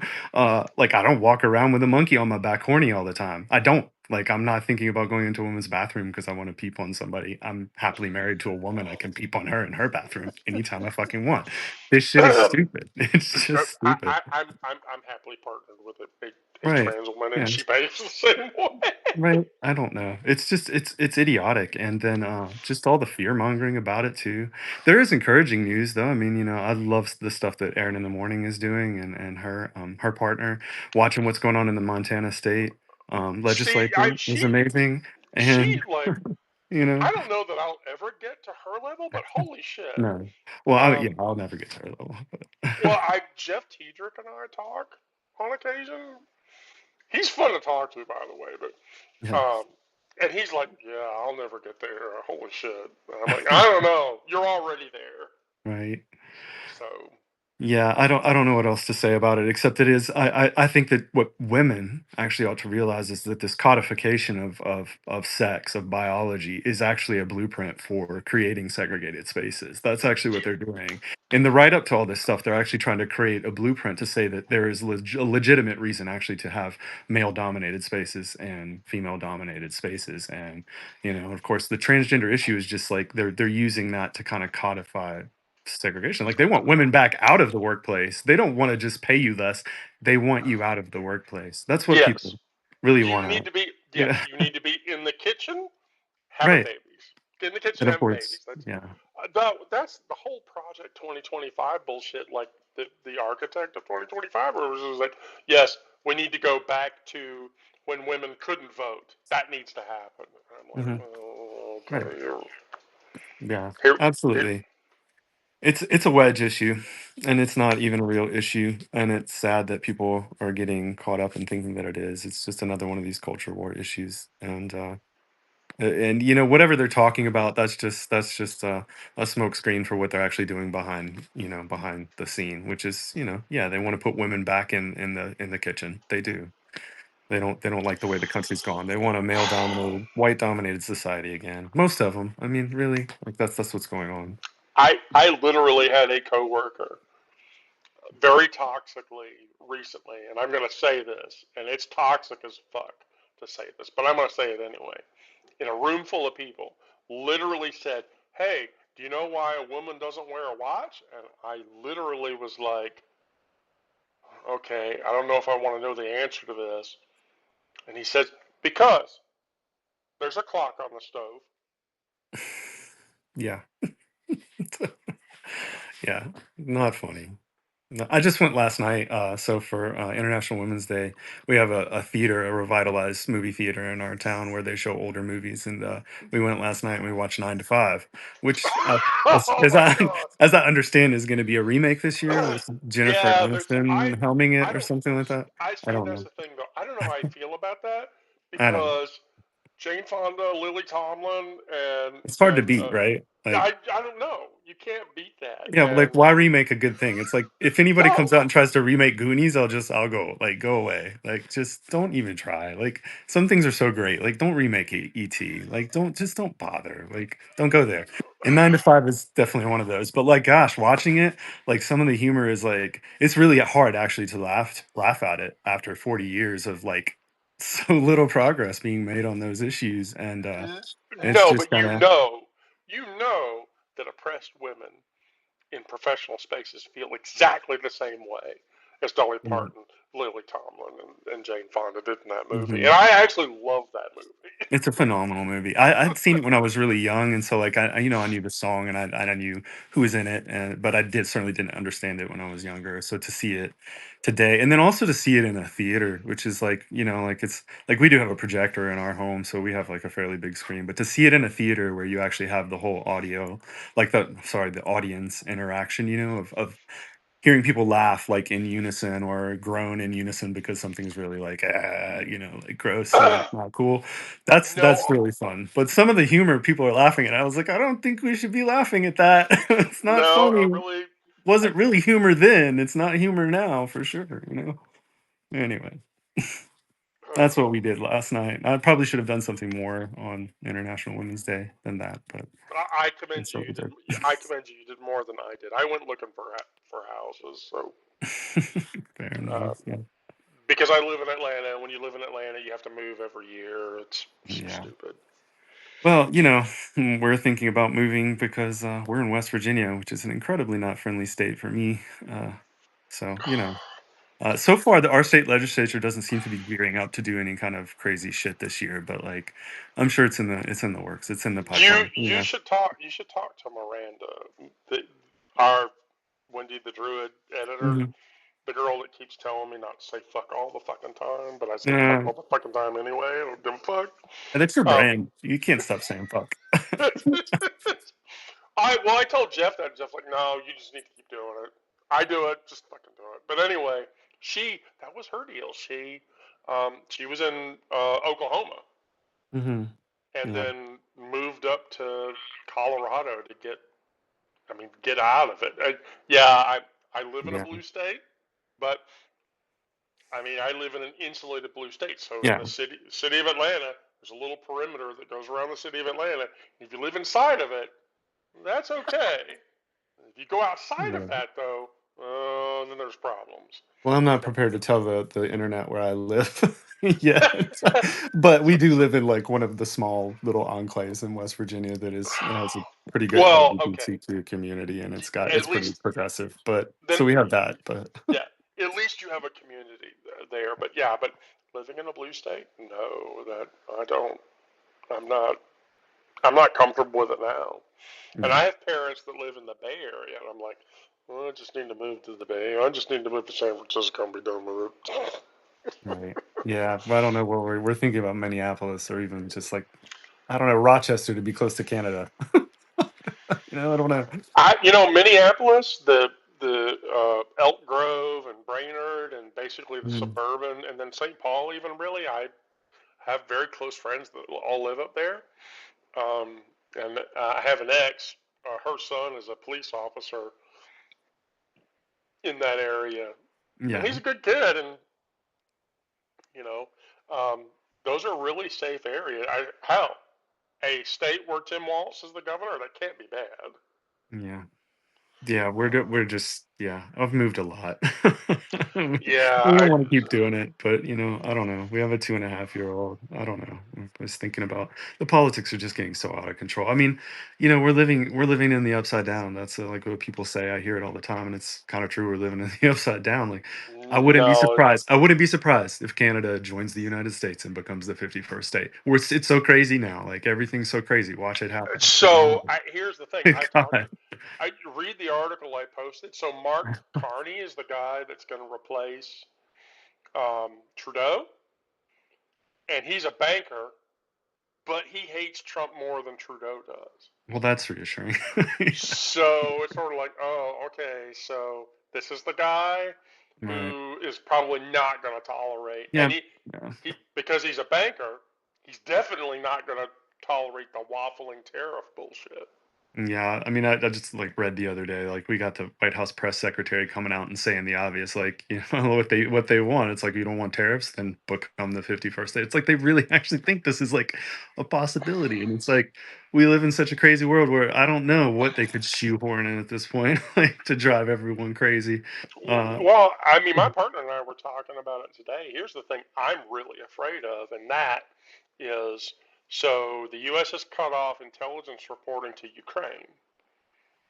Like I don't walk around with a monkey on my back horny all the time. I don't. Like I'm not thinking about going into a woman's bathroom because I want to peep on somebody. I'm happily married to a woman. I can peep on her in her bathroom anytime I fucking want. This shit is stupid. It's just stupid. I'm happily partnered with a Right. trans woman, and Yeah. she behaves the same way. Right. I don't know. It's just it's idiotic. And then just all the fear mongering about it too. There is encouraging news though. I mean, I love the stuff that Erin in the Morning is doing and her partner, watching what's going on in the Montana state See, legislature is amazing. she And like you know, I don't know that I'll ever get to her level, but holy shit. no. Well, Um, yeah, I'll never get to her level. well, I Jeff Tiedrick and I talk on occasion. He's fun to talk to, by the way, but Yeah. and he's like, yeah, I'll never get there. Holy shit. And I'm like, I don't know. You're already there. Right. So Yeah, I don't know what else to say about it except it is I think that what women actually ought to realize is that this codification of sex, of biology is actually a blueprint for creating segregated spaces. That's actually what they're doing. In the write up to all this stuff, they're actually trying to create a blueprint to say that there is a legitimate reason actually to have male dominated spaces and female dominated spaces. And of course the transgender issue is just like they're using that to kind of codify segregation. Like they want women back out of the workplace. They don't want to just pay you less. They want you out of the workplace. That's what yes, people really you want need to. to be Yeah. yes, you need to be in the kitchen having Right. babies. Get in the kitchen And of having course, babies. That's yeah. that's the whole Project 2025 bullshit. Like the architect of 2025, where it was like, yes, we need to go back to when women couldn't vote. That needs to happen. And I'm like, Hmm. oh, Right. okay, Yeah. here, here. Absolutely. It's a wedge issue, and it's not even a real issue. And it's sad that people are getting caught up in thinking that it is. It's just another one of these culture war issues. And whatever they're talking about, that's just a smoke screen for what they're actually doing behind the scene, which is yeah, they want to put women back in the kitchen. They do. They don't like the way the country's gone. They want a male dominated, white dominated society again. Most of them. I mean, really, like that's what's going on. I literally had a coworker very toxically recently, and I'm going to say this, and it's toxic as fuck to say this, but I'm going to say it anyway. In a room full of people, literally said, "Hey, do you know why a woman doesn't wear a watch?" And I literally was like, "Okay, I don't know if I want to know the answer to this." And he says, "Because there's a clock on the stove." Yeah, yeah, not funny. No, I just went last night. So for International Women's Day, we have a theater, a revitalized movie theater in our town where they show older movies, and we went last night and we watched 9 to 5, which, as, Oh as my I god! as I understand, is going to be a remake this year with Jennifer Yeah, there's Aniston helming I it or don't something like that. I I see don't that's know. the thing though. I don't know how I feel about that I don't know. because Jane Fonda, Lily Tomlin, It's hard to beat, right? Like I don't know. You can't beat that. yeah, but, like, And why remake a good thing? It's like if anybody comes no, out and tries to remake Goonies, I'll go like go away. Like just don't even try. Like some things are so great. Like don't remake E.T. Like don't bother. Like don't go there. And 9 to 5 is definitely one of those. But like gosh, watching it, like some of the humor is like it's really hard actually to laugh at it after 40 years of like so little progress being made on those issues. And it's no, just but kind of you know. you know that oppressed women in professional spaces feel exactly the same way as Dolly Yeah. Parton, Lily Tomlin, and Jane Fonda did in that movie. And Mhm. I actually love that movie. It's a phenomenal movie. I'd seen it when I was really young, and so, like, I knew the song, and I knew who was in it, and but I did certainly didn't understand it when I was younger, so to see it today and then also to see it in a theater, which is, like, like, it's like, we do have a projector in our home, so we have, like, a fairly big screen, but to see it in a theater where you actually have the whole audio, like, the audience interaction, of hearing people laugh like in unison or groan in unison because something's really like like gross, not cool. No, That's really fun. But some of the humor people are laughing at, I was like, I don't think we should be laughing at that. It's not no, I funny. really, I, Wasn't really humor then. It's not humor now for sure. Anyway, that's what we did last night. I probably should have done something more on International Women's Day than that, but I commend that's you. what we did. I commend you. You did more than I did. I went looking for houses, so Fair uh, enough. Yeah. because I live in Atlanta, and when you live in Atlanta, you have to move every year. It's Yeah. stupid. Well, we're thinking about moving because we're in West Virginia, which is an incredibly not friendly state for me. Uh, so far, our state legislature doesn't seem to be gearing up to do any kind of crazy shit this year. But like, I'm sure it's in the works. It's in the You pipeline. you should talk. You should talk to Miranda, our Wendy the Druid editor, Mhm. the girl that keeps telling me not to say fuck all the fucking time, but I say fuck Uh, all the fucking time anyway. I don't give a fuck. that's your Um, brand. You can't stop saying fuck. I told Jeff that. Jeff's like, no, you just need to keep doing it. I do it, just fucking do it. But anyway, that was her deal. She was in Oklahoma Hmm. and Yeah. then moved up to Colorado to get out of it. Yeah, I live in a Yeah. blue state, but I live in an insulated blue state. So in Yeah. the city of Atlanta, there's a little perimeter that goes around the city of Atlanta. If you live inside of it, that's okay. If you go outside of Yeah. that, though, then there's problems. Well, I'm not And prepared to tell the internet where I live yet, but we do live in like one of the small little enclaves in West Virginia that has a pretty good well, okay. LGBTQ community, and it's At pretty least progressive. But then, so we have that, but yeah. At least you have a community there. But yeah, but living in a blue state, no, that I don't. I'm not. I'm not comfortable with it now. And yeah, I have parents that live in the Bay Area, and I'm like, well, I just need to move to the Bay. I just need to move to San Francisco and be done with it. right, yeah. But I don't know where we're thinking about Minneapolis or even just like I don't know Rochester to be close to Canada. I don't know. Minneapolis, the Elk Grove and Brainerd, and basically the Mm, suburban, and then St. Paul. Even really, I have very close friends that all live up there. And I have an ex. Her son is a police officer in that area, and yeah, he's a good kid. And you know, um, those are really safe areas. Hell, a state where Tim Walz is the governor, that can't be bad. yeah. Yeah, we're just yeah, I've moved a lot. Yeah, We don't want to keep doing it, but I don't know. We have a 2.5-year-old. I don't know. I was thinking about the politics are just getting so out of control. I mean, we're living in the upside down. That's like what people say. I hear it all the time, and it's kind of true. We're living in the upside down. Like I wouldn't be no. surprised. I wouldn't be surprised if Canada joins the United States and becomes the 51st state. It's so crazy now. Like everything's so crazy. Watch it happen. Here's the thing. God. I read the article I posted. So Mark Carney is the guy that's going to replace Trudeau, and he's a banker, but he hates Trump more than Trudeau does. Well, that's reassuring. So it's sort of like, oh, okay, so this is the guy Right. who is probably not going to tolerate, and Yeah. Yeah. he because he's a banker, he's definitely not going to tolerate the waffling tariff bullshit. Yeah. I mean, I just like read the other day, like we got the White House press secretary coming out and saying the obvious, like, what they want. It's like you don't want tariffs, then become the 51st state. It's like they really actually think this is like a possibility. And it's like we live in such a crazy world where I don't know what they could shoehorn in at this point, like to drive everyone crazy. Uh Well, my partner and I were talking about it today. Here's the thing I'm really afraid of, and that is So the U.S. has cut off intelligence reporting to Ukraine.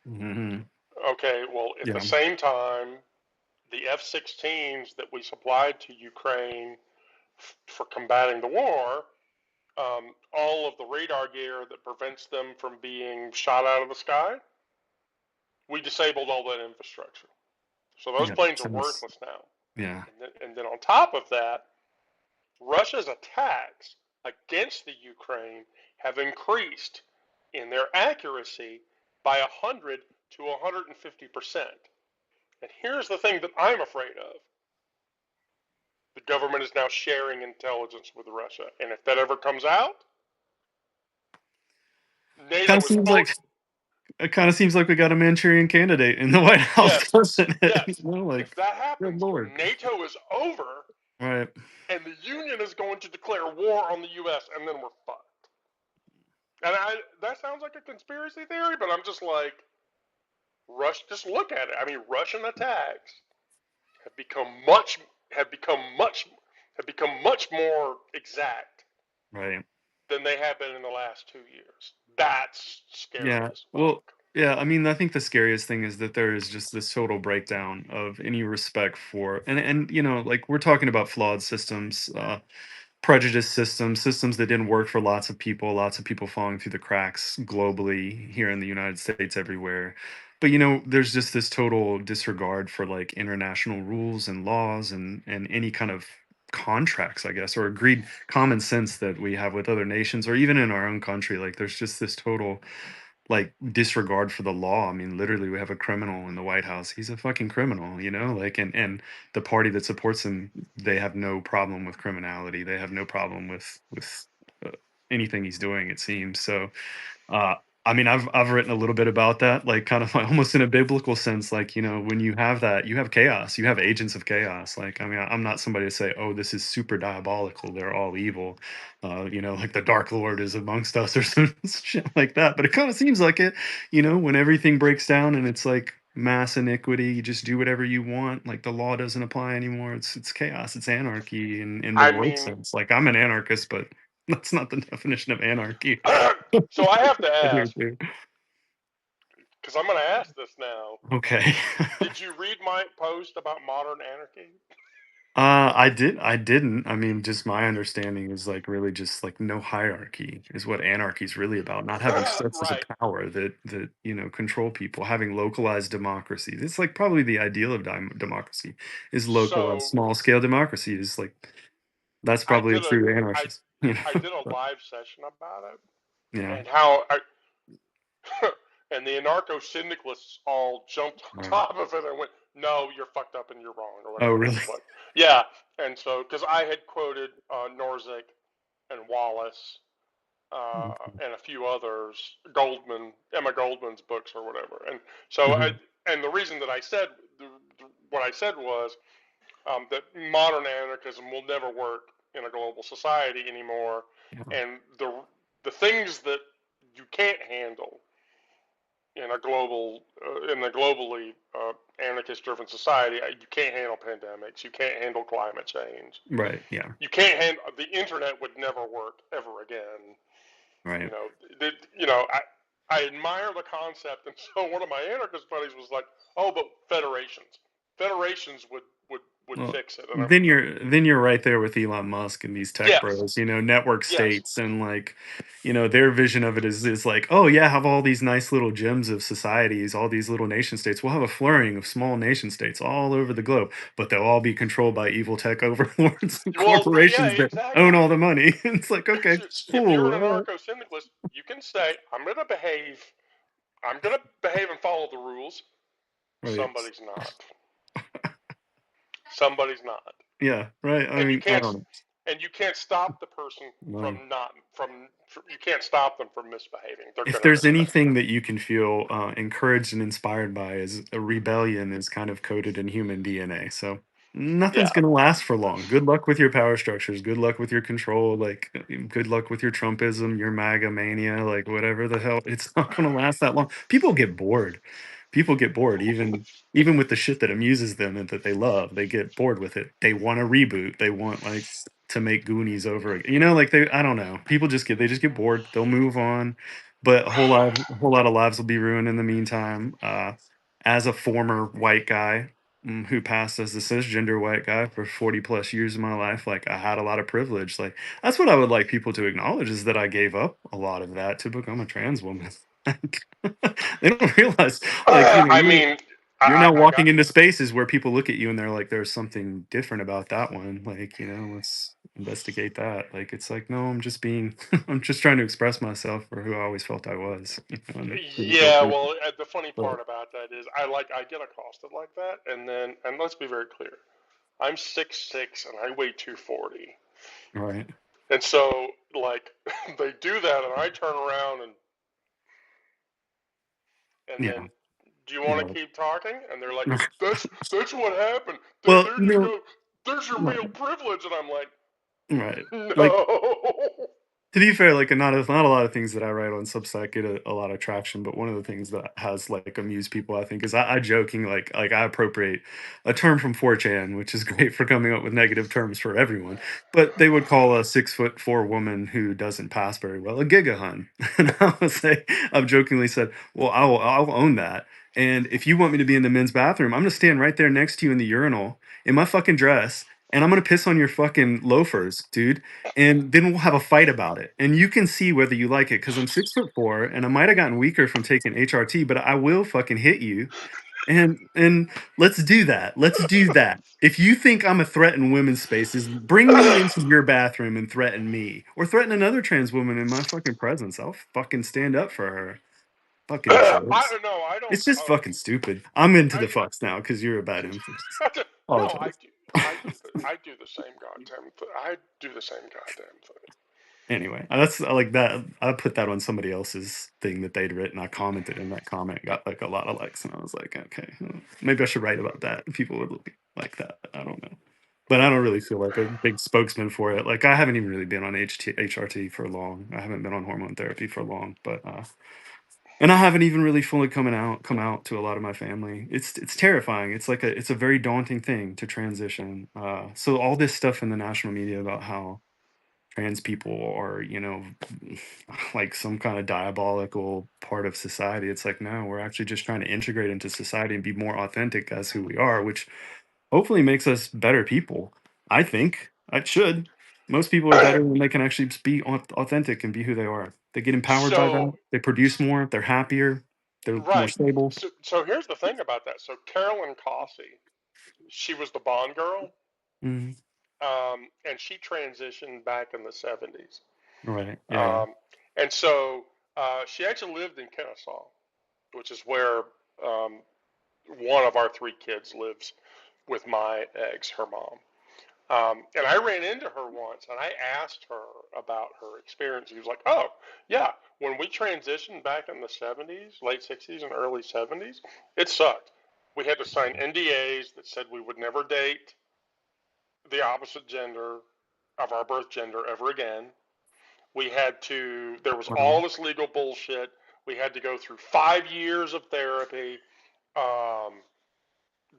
Hmm. Okay, well, at the Yeah. same time, the F-16s that we supplied to Ukraine for combating the war, all of the radar gear that prevents them from being shot out of the sky, we disabled all that infrastructure. So those Yeah. planes are Sounds. worthless now. Yeah. And then on top of that, Russia's attacks against the Ukraine have increased in their accuracy by 100 to 150%. And here's the thing that I'm afraid of: the government is now sharing intelligence with Russia. And if that ever comes out, Kind of NATO is seems oh like it kind of seems like we got a Manchurian candidate in the White House, yes, doesn't it? yes. If Like, that good happens, lord. NATO is over Right. and the Union is going to declare war on the US, and then we're fucked. And that sounds like a conspiracy theory, but I'm just like, just look at it. I mean, Russian attacks have become much have become much have become much more exact Right. than they have been in the last 2 years. That's scary Yeah. as Well, fuck. yeah, I mean, I think the scariest thing is that there is just this total breakdown of any respect for and like we're talking about flawed systems, prejudice systems, systems that didn't work for lots of people falling through the cracks globally here in the United States, everywhere. But there's just this total disregard for like international rules and laws and any kind of contracts, I guess, or agreed common sense that we have with other nations or even in our own country. Like there's just this total like disregard for the law. I mean, literally, we have a criminal in the White House. He's a fucking criminal, like, and the party that supports him, they have no problem with criminality. They have no problem with uh, anything he's doing. It seems so. Uh, I mean, I've written a little bit about that, like kind of like almost in a biblical sense. Like when you have that, you have chaos, you have agents of chaos. Like I mean, I'm not somebody to say, oh, this is super diabolical. They're all evil. Like the Dark Lord is amongst us or some shit like that. But it kind of seems like it. When everything breaks down and it's like mass iniquity, you just do whatever you want. Like the law doesn't apply anymore. It's chaos. It's anarchy in the I worst mean, sense. Like I'm an anarchist, but that's not the definition of anarchy. so I have to Here, ask, too. because I'm going to ask this now. Okay. Did you read my post about modern anarchy? I didn't. I mean, just my understanding is like really just like no hierarchy is what anarchy is really about. Not having sources of Right. power that control people, having localized democracies. It's like probably the ideal of democracy is localized, So small scale democracy is like that's I probably a did a true I anarchist. I did a But, live session about it, yeah. and how and the anarcho syndicalists all jumped on Right. top of it and went, "No, you're fucked up and you're wrong," or Oh, whatever. really? But yeah, and so because I had quoted Nozick and Wallace and a few others, Emma Goldman's books or whatever, and so Mhm. and the reason that I said what I said was that modern anarchism will never work in a global society anymore, Yeah. and the things that you can't handle in the globally anarchist-driven society. You can't handle pandemics. You can't handle climate change. Right. Yeah. You can't handle the internet. Would never work ever again. You Right. know, I admire the concept, and so one of my anarchist buddies was like, "Oh, but federations would Well, fix it." And I'm, then you're right there with Elon Musk and these tech yes, bros, network yes, states and like, their vision of it is like, oh yeah, have all these nice little gems of societies, all these little nation states. We'll have a flurrying of small nation states all over the globe, but they'll all be controlled by evil tech overlords and well, yeah, corporations that own exactly. all the money. It's like, okay, If you're cool. an All right. anarcho syndicalist, you can say, I'm gonna behave and follow the rules." Right. Somebody's not. Somebody's not. Yeah, right. I And you mean, I can't don't and you can't stop the person know. from not from you can't stop them from misbehaving. They're If gonna there's misbehave. anything that you can feel encouraged and inspired by, is a rebellion is kind of coded in human DNA. So nothing's Yeah. going to last for long. Good luck with your power structures. Good luck with your control. Like, good luck with your Trumpism, your MAGA mania, like whatever the hell. It's not going to last that long. People get bored. People get bored, even with the shit that amuses them and that they love. They get bored with it. They want a reboot. They want like. to make Goonies over again. You know, like I don't know. People just get bored. They'll move on, but a whole lot of lives will be ruined in the meantime. As a former white guy who passed as a cisgender white guy for 40 plus years of my life, like I had a lot of privilege. Like that's what I would like people to acknowledge is that I gave up a lot of that to become a trans woman. They don't realize, like, I mean, you're now I got walking into spaces where people look at you and they're like, "There's something different about that one." Like, let's investigate that. Like, it's like, no, I'm just being, I'm just trying to express myself for who I always felt I was, and didn't feel yeah. free. Well, the funny But part about that is I get accosted like that, and let's be very clear. I'm 6'6" and I weigh 240, right, and so like they do that, and I turn around and then yeah, do you you want to know. keep talking? And they're like, that's what happened. There Well, there you go. There's your male right, privilege, and I'm like, right. Like, no. to be fair, like not a lot of things that I write on Substack get a lot of traction, but one of the things that has like amused people, I think, is I joking like I appropriate a term from 4chan, which is great for coming up with negative terms for everyone. But they would call a 6'4" woman who doesn't pass very well a gigahun, and I would say I've jokingly said, "Well, I'll own that." And if you want me to be in the men's bathroom, I'm gonna stand right there next to you in the urinal in my fucking dress, and I'm gonna piss on your fucking loafers, dude, and then we'll have a fight about it. And you can see whether you like it because I'm 6'4" and I might have gotten weaker from taking HRT, but I will fucking hit you. And let's do that. Let's do that. If you think I'm a threat in women's spaces, bring me into your bathroom and threaten me, or threaten another trans woman in my fucking presence. I'll fucking stand up for her. Fucking I jerks. don't know. I don't. It's just fucking stupid. I'm into the I, fucks now because you're a bad influence. no. Apologize. I do the same goddamn. I do the same goddamn thing. Anyway, that's I like that. I put that on somebody else's thing that they'd written. I commented in that comment, got like a lot of likes, and I was like, okay, maybe I should write about that. People would look like that. I don't know, but I don't really feel like a big spokesman for it. Like I haven't even really been on HRT for long. I haven't been on hormone therapy for long, but and I haven't even really fully come out to a lot of my family. It's terrifying. It's a very daunting thing to transition. So all this stuff in the national media about how trans people are, like some kind of diabolical part of society. It's like, no, we're actually just trying to integrate into society and be more authentic as who we are, which hopefully makes us better people. I think it should. Most people are better when they can actually just be authentic and be who they are. They get empowered by So that. They produce more. They're happier. They're more right. stable. So here's the thing about that. So Carolyn Cossey, she was the Bond girl, Mhm. and she transitioned back in the 70s. Right. Yeah. Um, and so she actually lived in Kennesaw, which is where um, one of our three kids lives with my ex, her mom. And I ran into her once and I asked her about her experience. She was like, oh, yeah, when we transitioned back in the 70s, late 60s and early 70s, it sucked. We had to sign NDAs that said we would never date the opposite gender of our birth gender ever again. There was Wow. all this legal bullshit. We had to go through 5 years of therapy. Um,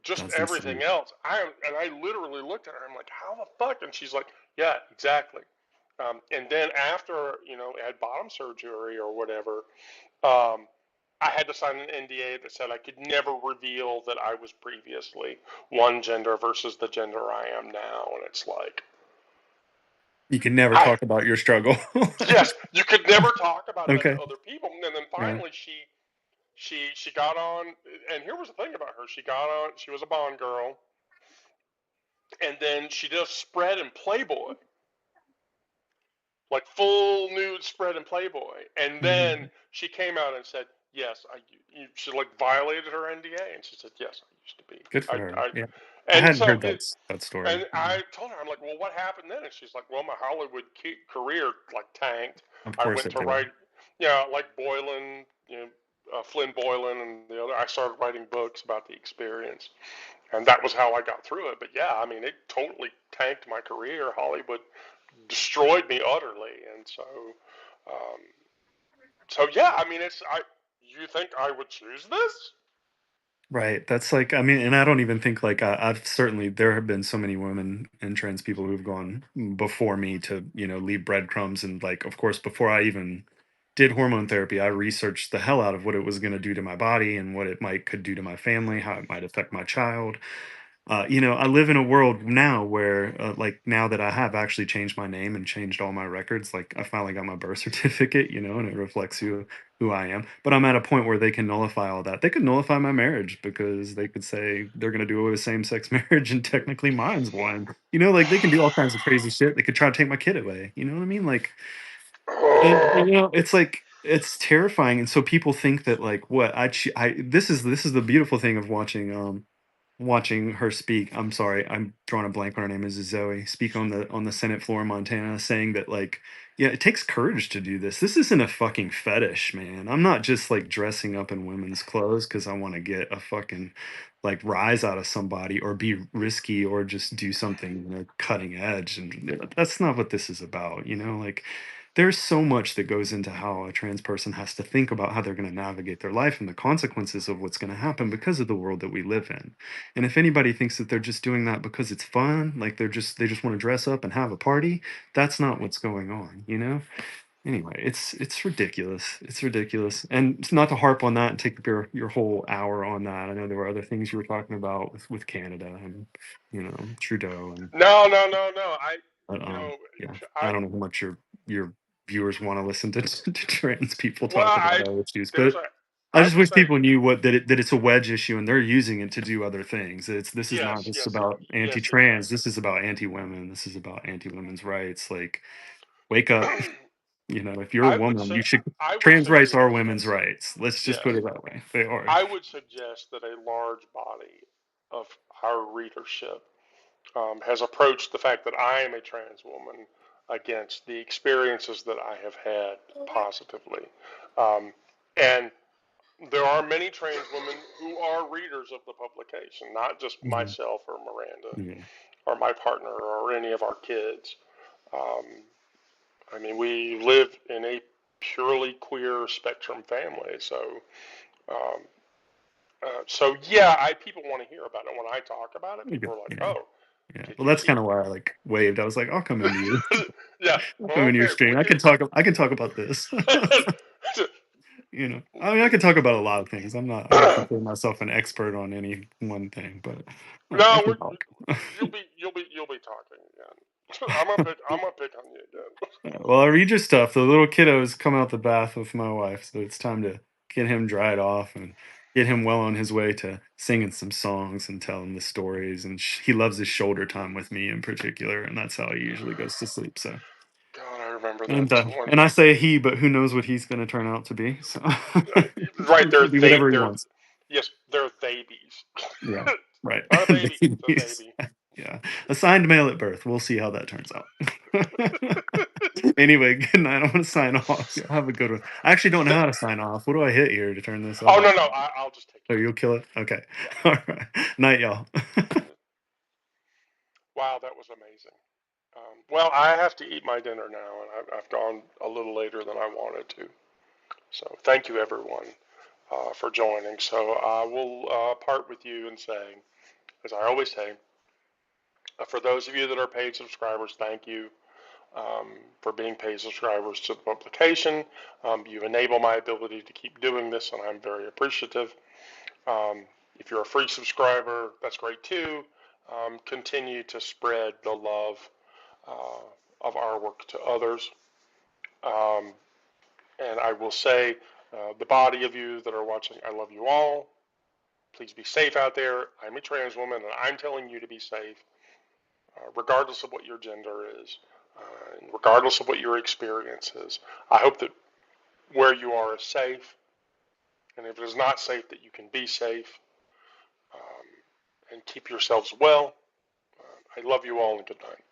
just That's everything insane. else. I literally looked at her. I'm like, how the fuck? And she's like, yeah, exactly. And then after I had bottom surgery or whatever, um, I had to sign an NDA that said I could never reveal that I was previously one gender versus the gender I am now. And it's like, You can never I talk about your struggle. yes, you could never talk about that to Okay. other people. And then Yeah. finally, she got on. And here was the thing about her: she got on. She was a Bond girl, and then she did a spread in Playboy, like full nude spread in Playboy, and then Mhm. she came out and said, "Yes, she like violated her NDA," and she said, "Yes, I used to be." Good for her. I Yeah. I and hadn't so heard it, that story. and I told her, I'm like, "Well, what happened then?" And she's like, "Well, my Hollywood career like tanked. Of I course went it to did. write, yeah, like Boylan, Flynn Boylan, and the other. I started writing books about the experience." And that was how I got through it. But yeah, I mean, it totally tanked my career. Hollywood destroyed me utterly, and um, so yeah, I mean, it's I. You think I would choose this? Right. That's like, I mean, and I don't even think like I've certainly, there have been so many women and trans people who've gone before me to, leave breadcrumbs. And like, of course, before I even did hormone therapy, I researched the hell out of what it was going to do to my body and what it might could do to my family, how it might affect my child. I live in a world now where, like, now that I have actually changed my name and changed all my records, like, I finally got my birth certificate, and it reflects who I am. But I'm at a point where they can nullify all that. They could nullify my marriage because they could say they're going to do a same-sex marriage, and technically mine's one. Like they can do all kinds of crazy shit. They could try to take my kid away. You know what I mean? Like, and, it's like it's terrifying. And so people think that like what I this is the beautiful thing of watching her speak. I'm sorry, I'm drawing a blank on her name is Zoe. Speak on the Senate floor in Montana, saying that like, yeah, it takes courage to do this. This isn't a fucking fetish, man. I'm not just like dressing up in women's clothes because I want to get a fucking like rise out of somebody or be risky or just do something cutting edge. And that's not what this is about. Like there's so much that goes into how a trans person has to think about how they're going to navigate their life and the consequences of what's going to happen because of the world that we live in. And if anybody thinks that they're just doing that because it's fun, like they just want to dress up and have a party, that's not what's going on. Anyway, it's ridiculous. It's ridiculous. And it's not to harp on that and take up your whole hour on that. I know there were other things you were talking about with Canada and Trudeau and No, no, no, no. but, You know, yeah, I I don't know how much your viewers want to listen to trans people well, talk about our issues, there's but a I I just would wish say people knew that it's a wedge issue and they're using it to do other things. This is not yes, just yes, about yes, it anti-trans. is. This is about anti-women. This is about anti-women's rights. Like, wake up. If you're a I would woman, say you should. I would Trans rights are suggest women's rights. Let's just put yes. it that way. They are. I would suggest that a large body of our readership has approached the fact that I am a trans woman against the experiences that I have had positively. Um, and there are many trans women who are readers of the publication, not just Mhm. myself or Miranda Yeah. or my partner or any of our kids. Um, I mean, we live in a purely queer spectrum family, um, so yeah, people want to hear about it. When I talk about it, Yeah. people are like, Yeah. "Oh, Yeah. did Well, you that's keep?" kind of why I like waved. I was like, I'll come into you. Yeah. I'll come Well, into your okay. stream. We I can can. talk. I can talk about this. I mean, I can talk about a lot of things. I don't consider myself an expert on any one thing, but I No, can talk. you'll be talking again. I'm gonna pick on you again. Well, I read your stuff. The little kiddo's come out the bath with my wife, so it's time to get him dried off and get him well on his way to singing some songs and telling the stories. And he loves his shoulder time with me in particular, and that's how he usually goes to sleep. So, God, I remember that one. and I say he, but who knows what he's going to turn out to be? So, Right, he can be whatever he they're wants. yes, they're babies. Yeah, right. Not a baby, it's a Babies. baby. Yeah. Assigned male at birth. We'll see how that turns out. Anyway, good night. I'm going to sign off. Y'all have a good one. I actually don't know how to sign off. What do I hit here to turn this Oh off? no, no, I'll just take Oh, care you'll of kill it? Okay. it. All right. Night, y'all. Yeah. Wow, that was amazing. Well, I have to eat my dinner now, and I've gone a little later than I wanted to. So thank you, everyone, for joining. So I will part with you and saying, as I always say, for those of you that are paid subscribers, thank you for being paid subscribers to the publication. You enable my ability to keep doing this, and I'm very appreciative. Um, if you're a free subscriber, that's great too. Continue to spread the love uh, of our work to others. Um, and I will say, the body of you that are watching, I love you all. Please be safe out there. I'm a trans woman, and I'm telling you to be safe, regardless of what your gender is, and regardless of what your experience is. I hope that where you are is safe, and if it is not safe, that you can be safe, and keep yourselves well. I love you all, and good night.